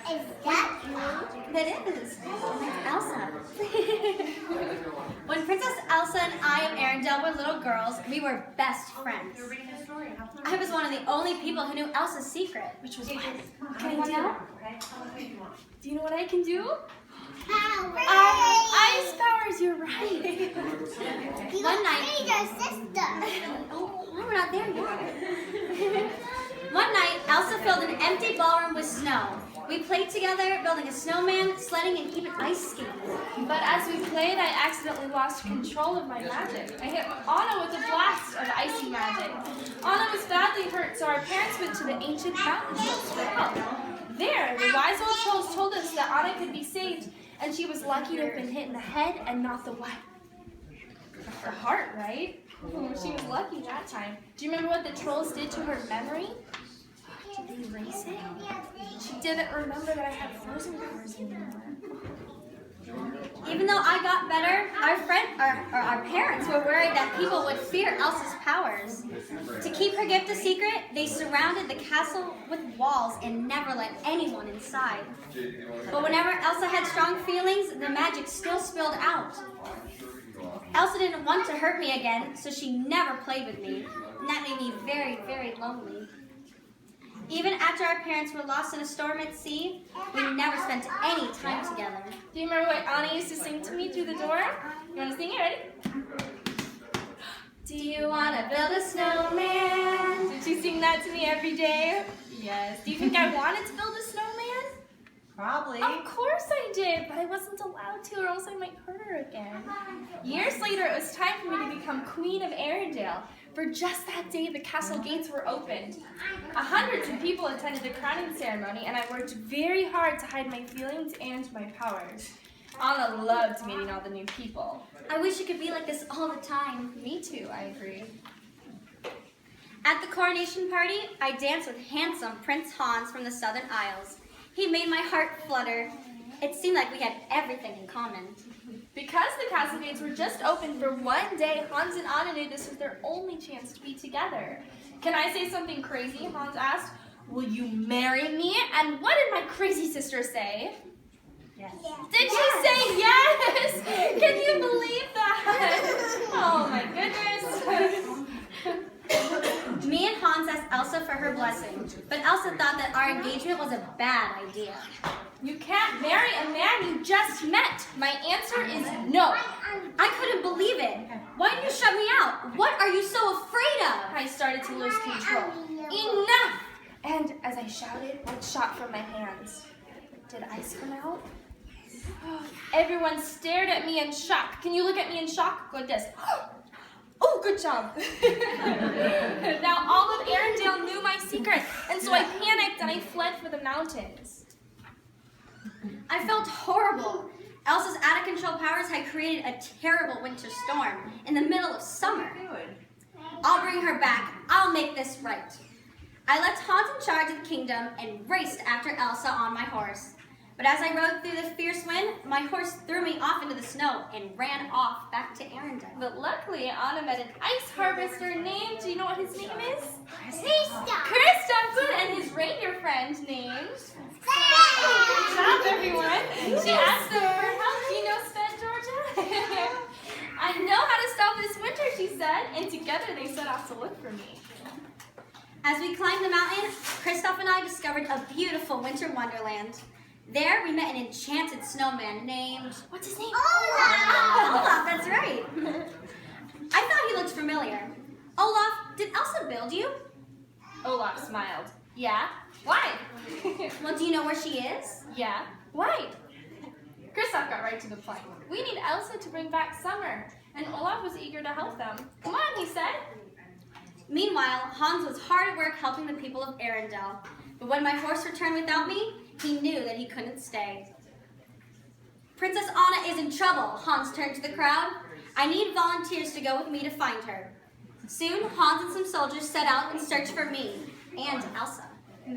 Is that you? That is. It's Elsa. When Princess Elsa and I of Arendelle were little girls, we were best friends. I was one of the only people who knew Elsa's secret. Which was what? Can I tell? Do you know what I can do? Power. Ice powers, you're right. You One night. made your sister. Oh, we're not there yet. One night, Elsa filled an empty ballroom with snow. We played together, building a snowman, sledding, and even ice skating. But as we played, I accidentally lost control of my magic. I hit Anna with a blast of icy magic. Anna was badly hurt, so our parents went to the ancient mountains for help. There, the wise old trolls told us that Anna could be saved, and she was lucky to have been hit in the head and not the what? The heart, right? She was lucky that time. Do you remember what the trolls did to her memory? Did they erase it? She didn't remember that I had frozen powers anymore. Even though I got better, our parents were worried that people would fear Elsa's powers. To keep her gift a secret, they surrounded the castle with walls and never let anyone inside. But whenever Elsa had strong feelings, the magic still spilled out. Elsa didn't want to hurt me again, so she never played with me. And that made me very, very lonely. Even after our parents were lost in a storm at sea, we never spent any time together. Do you remember what Anna used to sing to me through the door? You want to sing it? Ready? Do you want to build a snowman? Did she sing that to me every day? Yes. Do you think I wanted to build a snowman? Probably. Of course I did, but I wasn't allowed to or else I might hurt her again. Years later, it was time for me to become Queen of Arendelle. For just that day, the castle gates were opened. Hundreds of people attended the crowning ceremony, and I worked very hard to hide my feelings and my powers. Anna loved meeting all the new people. I wish it could be like this all the time. Me too, I agree. At the coronation party, I danced with handsome Prince Hans from the Southern Isles. He made my heart flutter. It seemed like we had everything in common. Because the castle gates were just open for one day, Hans and Anna knew this was their only chance to be together. Can I say something crazy? Hans asked. Will you marry me? And what did my crazy sister say? Yes. Did she say yes? Can you believe that? Oh my goodness. Me and Hans asked Elsa for her blessing, but Elsa thought that our engagement was a bad idea. You can't marry a man you just met. My answer is no. I couldn't believe it. Why did you shut me out? What are you so afraid of? I started to lose control. Enough! And as I shouted, one shot from my hands. Did ice come out? Everyone stared at me in shock. Can you look at me in shock? Like this. Oh, good job. Now all of Arendelle knew my secret, and so I panicked and I fled for the mountains. I felt horrible. Elsa's out-of-control powers had created a terrible winter storm in the middle of summer. I'll bring her back. I'll make this right. I left Hans in charge of the kingdom and raced after Elsa on my horse. But as I rode through the fierce wind, my horse threw me off into the snow and ran off back to Arendelle. But luckily, Anna met an ice harvester named, do you know what his name is? Krista. Krista, and his reindeer friend named... Good job, everyone. She asked them for help. Do you know Sven, Georgia? I know how to stop this winter, she said, and together they set off to look for me. As we climbed the mountain, Kristoff and I discovered a beautiful winter wonderland. There, we met an enchanted snowman named... What's his name? Olaf. Olaf, that's right. I thought he looked familiar. Olaf, did Elsa build you? Olaf smiled. Yeah? Why? Well, do you know where she is? Yeah? Why? Kristoff got right to the point. We need Elsa to bring back summer, and Olaf was eager to help them. Come on, he said. Meanwhile, Hans was hard at work helping the people of Arendelle. But when my horse returned without me, he knew that he couldn't stay. Princess Anna is in trouble, Hans turned to the crowd. I need volunteers to go with me to find her. Soon, Hans and some soldiers set out in search for me and Elsa.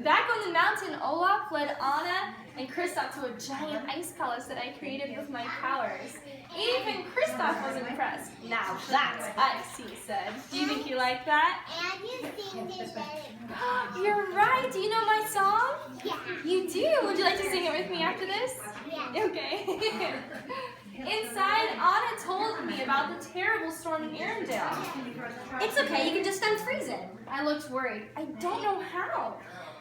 Back on the mountain, Olaf led Anna and Kristoff to a giant ice palace that I created with my powers. Even Kristoff was impressed. Now that's ice, he said. Do you think you like that? And you sing it better. You're right. Do you know my song? Okay. Inside, Anna told me about the terrible storm in Arendelle. It's okay, you can just unfreeze it. I looked worried. I don't know how.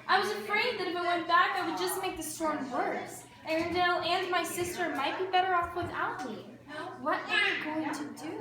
I was afraid that if I went back, I would just make the storm worse. Arendelle and my sister might be better off without me. What am I going to do?